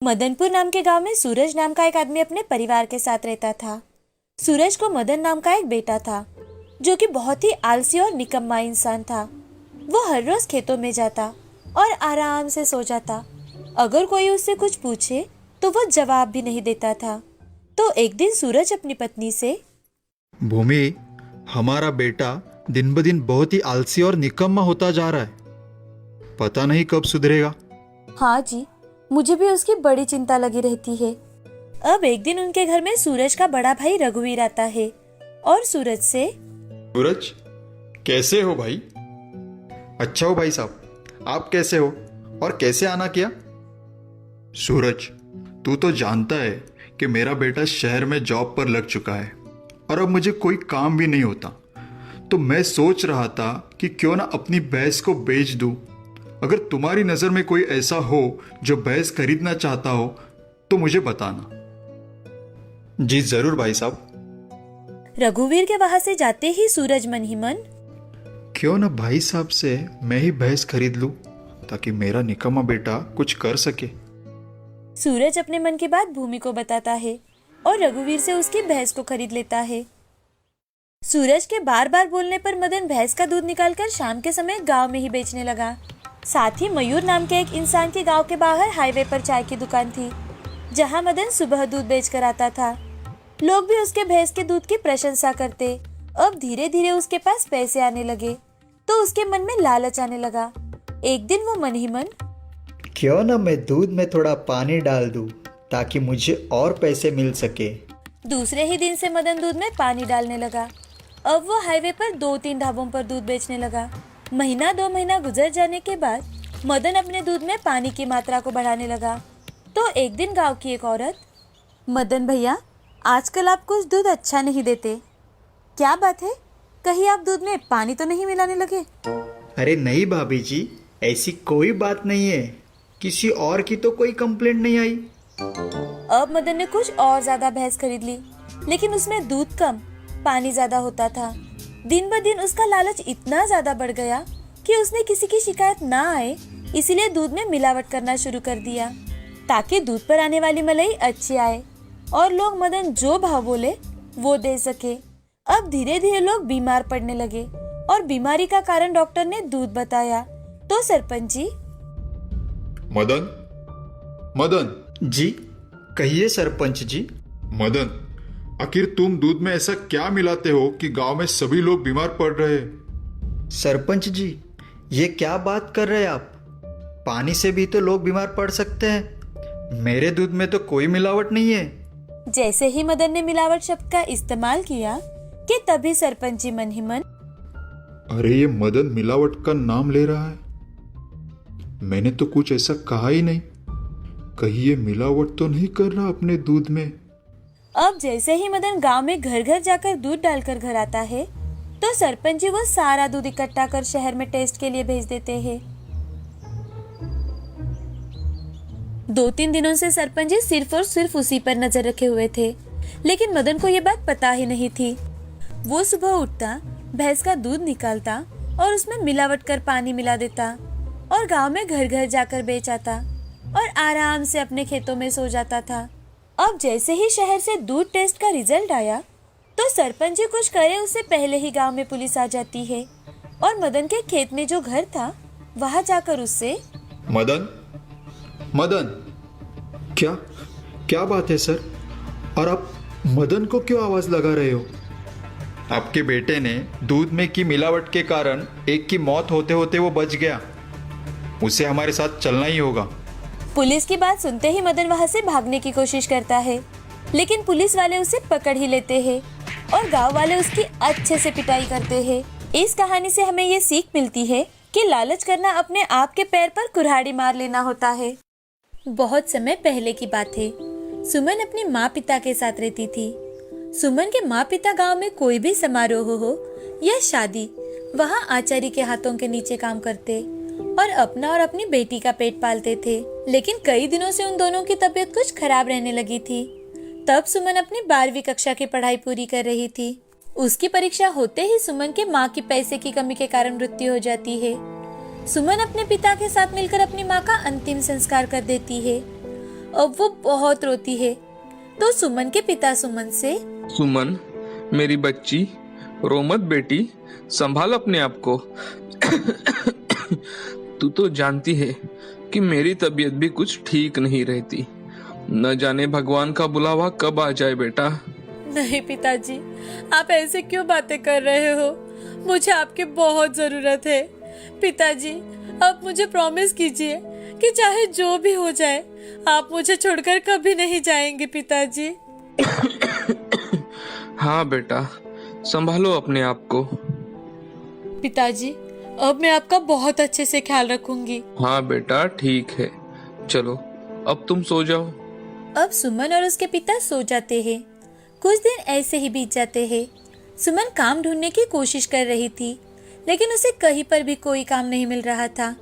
मदनपुर नाम के गांव में सूरज नाम का एक आदमी अपने परिवार के साथ रहता था। सूरज को मदन नाम का एक बेटा था जो कि बहुत ही आलसी और निकम्मा इंसान था। वो हर रोज खेतों में जाता और आराम से सो जाता। अगर कोई उससे कुछ पूछे तो वो जवाब भी नहीं देता था। तो एक दिन सूरज अपनी पत्नी से, भूमि, हमारा बेटा दिन ब दिन बहुत ही आलसी और निकम्मा होता जा रहा है। पता नहीं कब सुधरेगा। हाँ जी, मुझे भी उसकी बड़ी चिंता लगी रहती है। अब एक दिन उनके घर में सूरज का बड़ा भाई रघुवीर आता है और सूरज से, सूरज, कैसे हो भाई? अच्छा हो भाई साहब, आप कैसे हो और कैसे आना किया? सूरज, तू तो जानता है कि मेरा बेटा शहर में जॉब पर लग चुका है और अब मुझे कोई काम भी नहीं होता। तो मैं सोच रहा था कि क्यों ना अपनी भैंस को बेच दूं। अगर तुम्हारी नजर में कोई ऐसा हो जो भैंस खरीदना चाहता हो तो मुझे बताना। जी जरूर भाई साहब। रघुवीर के वहां से जाते ही सूरज मन ही मन, क्यों ना भाई साहब से मैं ही भैंस खरीद लूं ताकि मेरा निकम्मा बेटा कुछ कर सके। सूरज अपने मन की बात भूमि को बताता है और रघुवीर से उसकी भैंस को खरीद लेता है। सूरज के बार बार बोलने पर मदन भैंस का दूध निकालकर शाम के समय गांव में ही बेचने लगा। साथ ही मयूर नाम के एक इंसान के गांव के बाहर हाईवे पर चाय की दुकान थी जहां मदन सुबह दूध बेचकर आता था। लोग भी उसके भैंस के दूध की प्रशंसा करते। अब धीरे धीरे उसके पास पैसे आने लगे तो उसके मन में लालच आने लगा। एक दिन वो मन ही मन, क्यों ना मैं दूध में थोड़ा पानी डाल दूं ताकि मुझे और पैसे मिल सके। दूसरे ही दिन से मदन दूध में पानी डालने लगा। अब वो हाईवे पर 2-3 ढाबों पर दूध बेचने लगा। महीना 2 महीना गुजर जाने के बाद मदन अपने दूध में पानी की मात्रा को बढ़ाने लगा। तो एक दिन गांव की एक औरत, मदन भैया, आजकल आप कुछ दूध अच्छा नहीं देते। क्या बात है? कहीं आप दूध में पानी तो नहीं मिलाने लगे? अरे नहीं भाभी जी, ऐसी कोई बात नहीं है। किसी और की तो कोई कंप्लेंट नहीं आई। अब मदन ने कुछ और ज्यादा भैंस खरीद ली, लेकिन उसमें दूध कम, पानी ज्यादा होता था। दिन ब दिन उसका लालच इतना ज्यादा बढ़ गया कि उसने किसी की शिकायत ना आए इसीलिए दूध में मिलावट करना शुरू कर दिया ताकि दूध पर आने वाली मलाई अच्छी आए और लोग मदन जो भाव बोले वो दे सके। अब धीरे धीरे लोग बीमार पड़ने लगे और बीमारी का कारण डॉक्टर ने दूध बताया। तो सरपंच जी, मदन, मदन जी कहिए सरपंच जी। मदन, आखिर तुम दूध में ऐसा क्या मिलाते हो कि गांव में सभी लोग बीमार पड़ रहे हैं? सरपंच जी, ये क्या बात कर रहे हैं आप? पानी से भी तो लोग बीमार पड़ सकते हैं। मेरे दूध में तो कोई मिलावट नहीं है। जैसे ही मदन ने मिलावट शब्द का इस्तेमाल किया कि तभी सरपंच जी मन ही मन, अरे ये मदन मिलावट का नाम ले रहा है। मैंने तो कुछ ऐसा कहा ही नहीं। कहीं ये मिलावट तो नहीं कर रहा अपने दूध में? अब जैसे ही मदन गांव में घर घर जाकर दूध डालकर घर आता है तो सरपंच जी वो सारा दूध इकट्ठा कर शहर में टेस्ट के लिए भेज देते हैं। 2-3 दिनों से सरपंच जी सिर्फ और सिर्फ उसी पर नजर रखे हुए थे, लेकिन मदन को ये बात पता ही नहीं थी। वो सुबह उठता, भैंस का दूध निकालता और उसमें मिलावट कर पानी मिला देता और गांव में घर घर जाकर बेच आता और आराम से अपने खेतों में सो जाता था। अब जैसे ही शहर से दूध टेस्ट का रिजल्ट आया तो सरपंच जी कुछ करे उससे पहले ही गांव में पुलिस आ जाती है और मदन के खेत में जो घर था वहां जाकर उससे, मदन, मदन, क्या क्या बात है सर? और आप मदन को क्यों आवाज लगा रहे हो? आपके बेटे ने दूध में की मिलावट के कारण एक की मौत होते होते वो बच गया। उसे हमारे साथ चलना ही होगा। पुलिस की बात सुनते ही मदन वहां से भागने की कोशिश करता है, लेकिन पुलिस वाले उसे पकड़ ही लेते हैं और गांव वाले उसकी अच्छे से पिटाई करते हैं। इस कहानी से हमें ये सीख मिलती है कि लालच करना अपने आप के पैर पर कुल्हाड़ी मार लेना होता है। बहुत समय पहले की बात है। सुमन अपनी माँ पिता के साथ रहती थी। सुमन के माँ पिता गांव में कोई भी समारोह हो या शादी, वहाँ आचार्य के हाथों के नीचे काम करते और अपना और अपनी बेटी का पेट पालते थे। लेकिन कई दिनों से उन दोनों की तबीयत कुछ खराब रहने लगी थी। तब सुमन अपनी 12वीं कक्षा की पढ़ाई पूरी कर रही थी। उसकी परीक्षा होते ही सुमन के माँ की पैसे की कमी के कारण मृत्यु हो जाती है। सुमन अपने पिता के साथ मिलकर अपनी माँ का अंतिम संस्कार कर देती है। अब वो बहुत रोती है। तो सुमन के पिता सुमन से, सुमन मेरी बच्ची, रो मत बेटी, संभाल अपने आप को। तू तो जानती है कि मेरी तबीयत भी कुछ ठीक नहीं रहती। न जाने भगवान का बुलावा कब आ जाए बेटा। नहीं पिताजी, आप ऐसे क्यों बातें कर रहे हो? मुझे आपकी बहुत जरूरत है। पिताजी, आप मुझे प्रॉमिस कीजिए कि चाहे जो भी हो जाए आप मुझे छोड़कर कभी नहीं जाएंगे पिताजी। हाँ बेटा, संभालो अपने आप को। पिताजी, अब मैं आपका बहुत अच्छे से ख्याल रखूंगी। हाँ बेटा ठीक है, चलो अब तुम सो जाओ। अब सुमन और उसके पिता सो जाते हैं। कुछ दिन ऐसे ही बीत जाते हैं। सुमन काम ढूंढने की कोशिश कर रही थी, लेकिन उसे कहीं पर भी कोई काम नहीं मिल रहा था।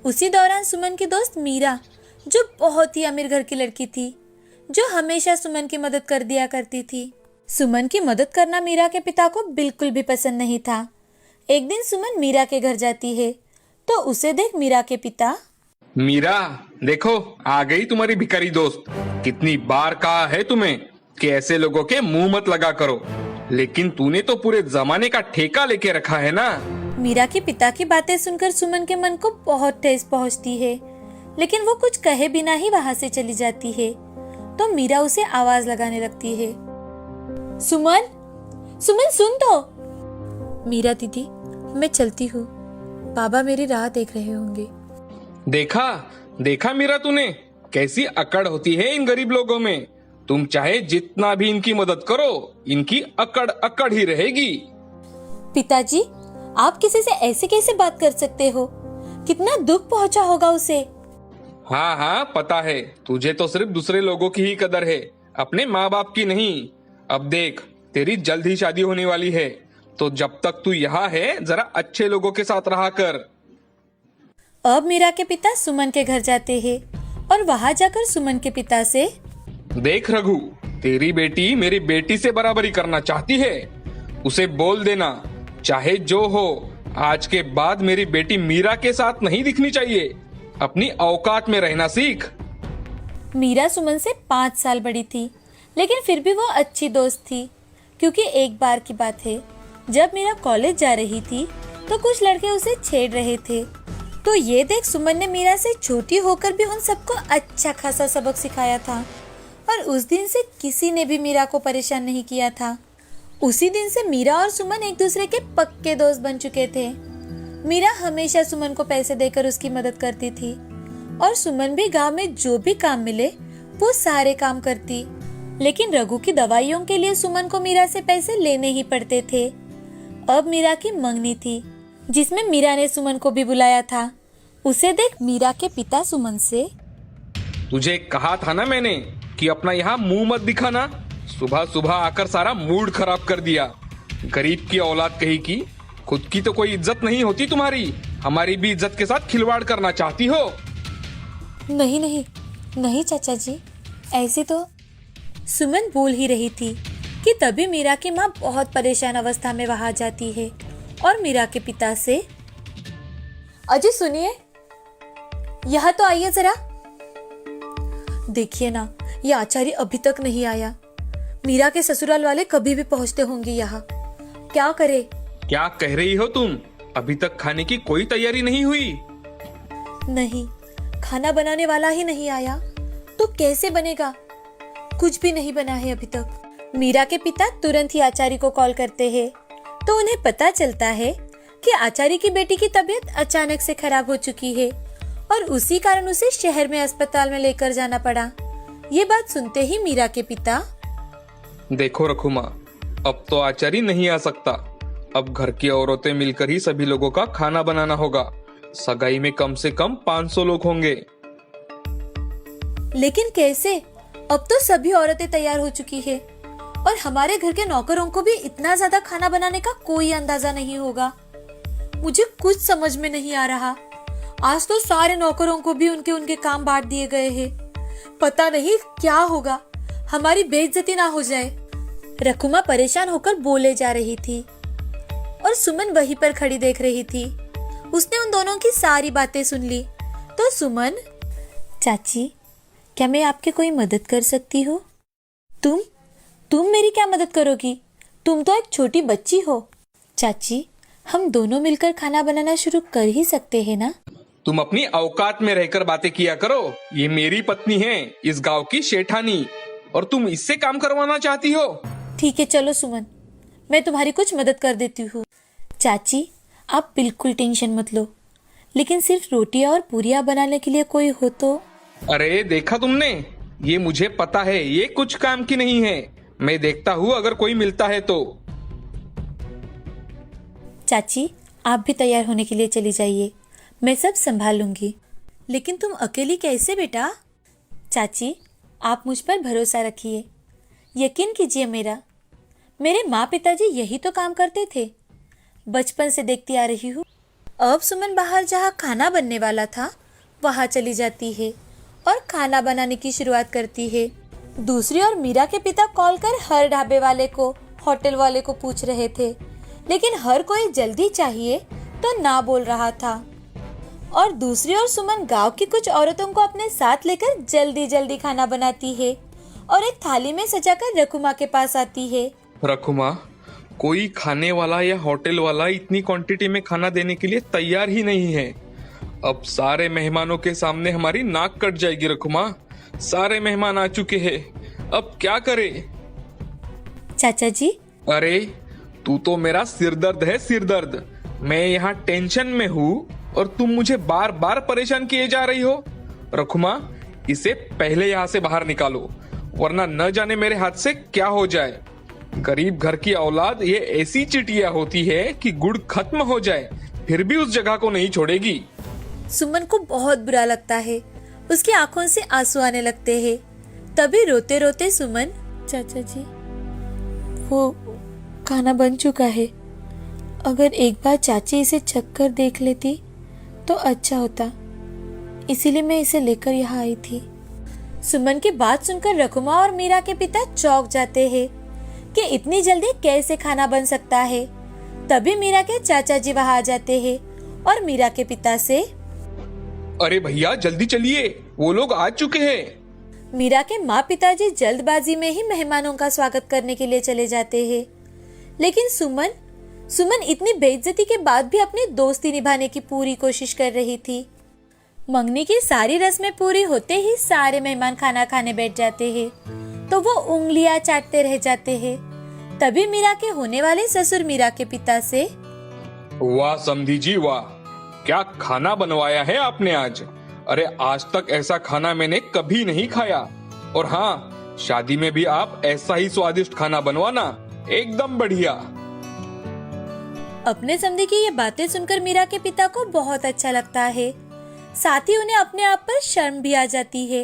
उसी दौरान सुमन की दोस्त मीरा, जो बहुत ही अमीर घर की लड़की थी, जो हमेशा सुमन की मदद कर दिया करती थी। सुमन की मदद करना मीरा के पिता को बिल्कुल भी पसंद नहीं था। एक दिन सुमन मीरा के घर जाती है तो उसे देख मीरा के पिता, मीरा देखो, आ गई तुम्हारी भिखारी दोस्त। कितनी बार कहा है तुम्हें कि ऐसे लोगों के मुंह मत लगा करो, लेकिन तूने तो पूरे जमाने का ठेका लेके रखा है ना। मीरा के पिता की बातें सुनकर सुमन के मन को बहुत ठेस पहुंचती है, लेकिन वो कुछ कहे बिना ही वहां से चली जाती है। तो मीरा उसे आवाज लगाने लगती है, सुमन, सुमन सुन तो। मीरा दीदी, मैं चलती हूँ, बाबा मेरी राह देख रहे होंगे। देखा देखा मीरा, तूने कैसी अकड़ होती है इन गरीब लोगों में। तुम चाहे जितना भी इनकी मदद करो, इनकी अकड़ अकड़ ही रहेगी। पिताजी, आप किसी से ऐसे कैसे बात कर सकते हो? कितना दुख पहुंचा होगा उसे। हाँ हाँ पता है, तुझे तो सिर्फ दूसरे लोगों की ही कदर है, अपने माँ बाप की नहीं। अब देख, तेरी जल्द ही शादी होने वाली है, तो जब तक तू यहाँ है जरा अच्छे लोगों के साथ रहा कर। अब मीरा के पिता सुमन के घर जाते हैं और वहां जाकर सुमन के पिता से, देख रघु, तेरी बेटी मेरी बेटी से बराबरी करना चाहती है। उसे बोल देना, चाहे जो हो, आज के बाद मेरी बेटी मीरा के साथ नहीं दिखनी चाहिए। अपनी औकात में रहना सीख। मीरा सुमन से 5 साल बड़ी थी, लेकिन फिर भी वो अच्छी दोस्त थी। क्योंकि एक बार की बात है, जब मीरा कॉलेज जा रही थी तो कुछ लड़के उसे छेड़ रहे थे। तो ये देख सुमन ने मीरा से छोटी होकर भी उन सबको अच्छा खासा सबक सिखाया था, और उस दिन से किसी ने भी मीरा को परेशान नहीं किया था। उसी दिन से मीरा और सुमन एक दूसरे के पक्के दोस्त बन चुके थे। मीरा हमेशा सुमन को पैसे देकर उसकी मदद करती थी, और सुमन भी गांव में जो भी काम मिले वो सारे काम करती। लेकिन रघु की दवाइयों के लिए सुमन को मीरा से पैसे लेने ही पड़ते थे। अब मीरा की मंगनी थी, जिसमें मीरा ने सुमन को भी बुलाया था। उसे देख मीरा के पिता सुमन से, तुझे कहा था ना मैंने कि अपना यहाँ मुंह मत दिखाना। सुबह सुबह आकर सारा मूड खराब कर दिया। गरीब की औलाद कहीं की, खुद की तो कोई इज्जत नहीं होती तुम्हारी, हमारी भी इज्जत के साथ खिलवाड़ करना चाहती हो। नहीं नहीं नहीं चाचा जी, ऐसे तो। सुमन बोल ही रही थी कि तभी मीरा की माँ बहुत परेशान अवस्था में वहां जाती है और मीरा के पिता से, अजय सुनिए, यहाँ तो आइए जरा। देखिए ना, ये आचार्य अभी तक नहीं आया। मीरा के ससुराल वाले कभी भी पहुंचते होंगे यहाँ। क्या करे? क्या कह रही हो तुम? अभी तक खाने की कोई तैयारी नहीं हुई? नहीं, खाना बनाने वाला ही नहीं आया तो कैसे बनेगा? कुछ भी नहीं बना है अभी तक। मीरा के पिता तुरंत ही आचार्य को कॉल करते हैं, तो उन्हें पता चलता है कि आचार्य की बेटी की तबीयत अचानक से खराब हो चुकी है और उसी कारण उसे शहर में अस्पताल में लेकर जाना पड़ा। ये बात सुनते ही मीरा के पिता, देखो रखुमा, अब तो आचार्य नहीं आ सकता। अब घर की औरतें मिलकर ही सभी लोगों का खाना बनाना होगा। सगाई में कम से कम 500 लोग होंगे। लेकिन कैसे? अब तो सभी औरतें तैयार हो चुकी है और हमारे घर के नौकरों को भी इतना ज्यादा खाना बनाने का कोई अंदाजा नहीं होगा। मुझे कुछ समझ में नहीं आ रहा। आज तो सारे नौकरों को भी उनके उनके काम बांट दिए गए हैं। पता नहीं क्या होगा, हमारी बेइज्जती ना हो जाए। रकुमा परेशान होकर बोले जा रही थी और सुमन वहीं पर खड़ी देख रही थी। उसने उन दोनों की सारी बातें सुन ली। तो सुमन, चाची, क्या मैं आपकी कोई मदद कर सकती हूँ? तुम मेरी क्या मदद करोगी? तुम तो एक छोटी बच्ची हो। चाची, हम दोनों मिलकर खाना बनाना शुरू कर ही सकते हैं ना? तुम अपनी औकात में रहकर बातें किया करो। ये मेरी पत्नी है, इस गांव की शेठानी, और तुम इससे काम करवाना चाहती हो? ठीक है, चलो सुमन, मैं तुम्हारी कुछ मदद कर देती हूँ। चाची, आप बिल्कुल टेंशन मत लो, लेकिन सिर्फ रोटियां और पूरियां बनाने के लिए कोई हो तो। अरे देखा तुमने, ये मुझे पता है, ये कुछ काम की नहीं है। मैं देखता हूँ अगर कोई मिलता है तो। चाची, आप भी तैयार होने के लिए चली जाइए, मैं सब संभाल लूंगी। लेकिन तुम अकेली कैसे बेटा? चाची, आप मुझ पर भरोसा रखिए, यकीन कीजिए मेरे माँ पिताजी यही तो काम करते थे, बचपन से देखती आ रही हूँ। अब सुमन बाहर जहाँ खाना बनने वाला था वहाँ चली जाती है और खाना बनाने की शुरुआत करती है। दूसरी ओर मीरा के पिता कॉल कर हर ढाबे वाले को, होटल वाले को पूछ रहे थे, लेकिन हर कोई जल्दी चाहिए तो ना बोल रहा था। और दूसरी ओर सुमन गांव की कुछ औरतों को अपने साथ लेकर जल्दी जल्दी खाना बनाती है और एक थाली में सजाकर रखुमा के पास आती है। रखुमा, कोई खाने वाला या होटल वाला इतनी क्वांटिटी में खाना देने के लिए तैयार ही नहीं है। अब सारे मेहमानों के सामने हमारी नाक कट जाएगी रखुमा। सारे मेहमान आ चुके हैं, अब क्या करें? चाचा जी, अरे तू तो मेरा सिरदर्द है, सिरदर्द। मैं यहाँ टेंशन में हूँ और तुम मुझे बार बार परेशान किए जा रही हो। रखुमा, इसे पहले यहाँ से बाहर निकालो, वरना न जाने मेरे हाथ से क्या हो जाए। गरीब घर की औलाद ये ऐसी चिटिया होती है कि गुड़ खत्म हो जाए फिर भी उस जगह को नहीं छोड़ेगी। सुमन को बहुत बुरा लगता है, उसकी आंखों से आंसू आने लगते हैं। तभी रोते रोते सुमन, चाचा जी, वो खाना बन चुका है, अगर एक बार चाची इसे चख कर देख लेती तो अच्छा होता, इसीलिए मैं इसे लेकर यहाँ आई थी। सुमन की बात सुनकर रकुमा और मीरा के पिता चौंक जाते हैं कि इतनी जल्दी कैसे खाना बन सकता है। तभी मीरा के चाचा जी वहां आ जाते हैं और मीरा के पिता से, अरे भैया जल्दी चलिए, वो लोग आ चुके हैं। मीरा के माँ पिताजी जल्दबाजी में ही मेहमानों का स्वागत करने के लिए चले जाते हैं, लेकिन सुमन इतनी बेइज्जती के बाद भी अपनी दोस्ती निभाने की पूरी कोशिश कर रही थी। मंगनी की सारी रस्में पूरी होते ही सारे मेहमान खाना खाने बैठ जाते हैं, तो वो उंगलियां चाटते रह जाते हैं। तभी मीरा के होने वाले ससुर मीरा के पिता से, वाह समधी जी वाह, क्या खाना बनवाया है आपने आज। अरे आज तक ऐसा खाना मैंने कभी नहीं खाया। और हाँ, शादी में भी आप ऐसा ही स्वादिष्ट खाना बनवाना, एकदम बढ़िया। अपने समधी की ये बातें सुनकर मीरा के पिता को बहुत अच्छा लगता है, साथ ही उन्हें अपने आप पर शर्म भी आ जाती है।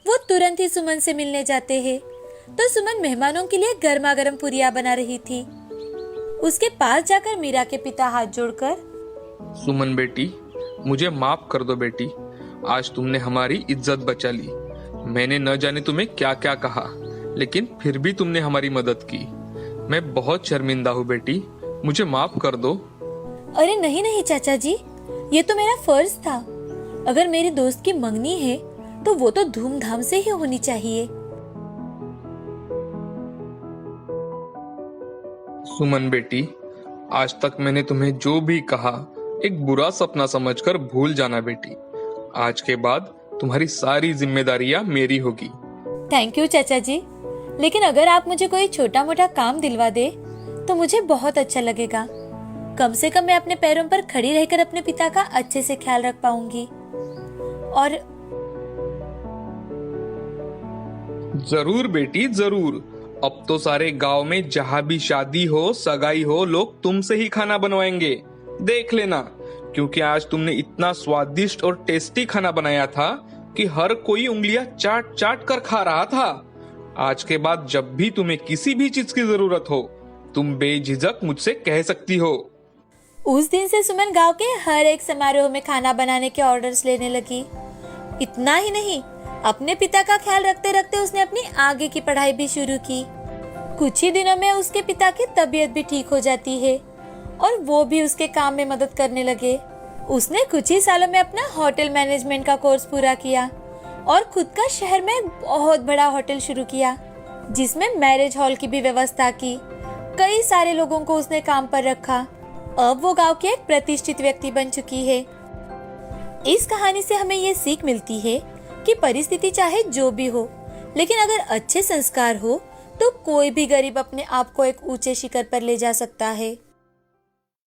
वो तुरंत ही सुमन से मिलने जाते हैं, तो सुमन मेहमानों के लिए गर्मा गर्म पूरियां बना रही थी। उसके पास जाकर मीरा के पिता हाथ जोड़कर, सुमन बेटी, मुझे माफ कर दो बेटी, आज तुमने हमारी इज्जत बचा ली। मैंने न जाने तुम्हें क्या क्या कहा, लेकिन फिर भी तुमने हमारी मदद की। मैं बहुत शर्मिंदा हूँ बेटी, मुझे माफ कर दो। अरे नहीं नहीं चाचा जी, ये तो मेरा फर्ज था। अगर मेरी दोस्त की मंगनी है तो वो तो धूमधाम से ही होनी चाहिए। सुमन बेटी, आज तक मैंने तुम्हें जो भी कहा एक बुरा सपना समझकर भूल जाना बेटी। आज के बाद तुम्हारी सारी जिम्मेदारियां मेरी होगी। थैंक यू चाचा जी, लेकिन अगर आप मुझे कोई छोटा मोटा काम दिलवा दे तो मुझे बहुत अच्छा लगेगा। कम से कम मैं अपने पैरों पर खड़ी रहकर अपने पिता का अच्छे से ख्याल रख पाऊंगी। और जरूर बेटी जरूर। अब तो सारे गांव में जहाँ भी शादी हो, सगाई हो, लोग तुमसे ही खाना बनवाएंगे, देख लेना। क्योंकि आज तुमने इतना स्वादिष्ट और टेस्टी खाना बनाया था कि हर कोई उंगलियां चाट चाट कर खा रहा था। आज के बाद जब भी तुम्हें किसी भी चीज की जरूरत हो, तुम बेझिझक मुझसे कह सकती हो। उस दिन से सुमन गांव के हर एक समारोह में खाना बनाने के ऑर्डर्स लेने लगी। इतना ही नहीं, अपने पिता का ख्याल रखते रखते उसने अपनी आगे की पढ़ाई भी शुरू की। कुछ ही दिनों में उसके पिता की तबीयत भी ठीक हो जाती है और वो भी उसके काम में मदद करने लगे। उसने कुछ ही सालों में अपना होटल मैनेजमेंट का कोर्स पूरा किया और खुद का शहर में एक बहुत बड़ा होटल शुरू किया, जिसमें मैरिज हॉल की भी व्यवस्था की। कई सारे लोगों को उसने काम पर रखा। अब वो गांव की एक प्रतिष्ठित व्यक्ति बन चुकी है। इस कहानी से हमें ये सीख मिलती है कि परिस्थिति चाहे जो भी हो, लेकिन अगर अच्छे संस्कार हो तो कोई भी गरीब अपने आप को एक ऊंचे शिखर पर ले जा सकता है।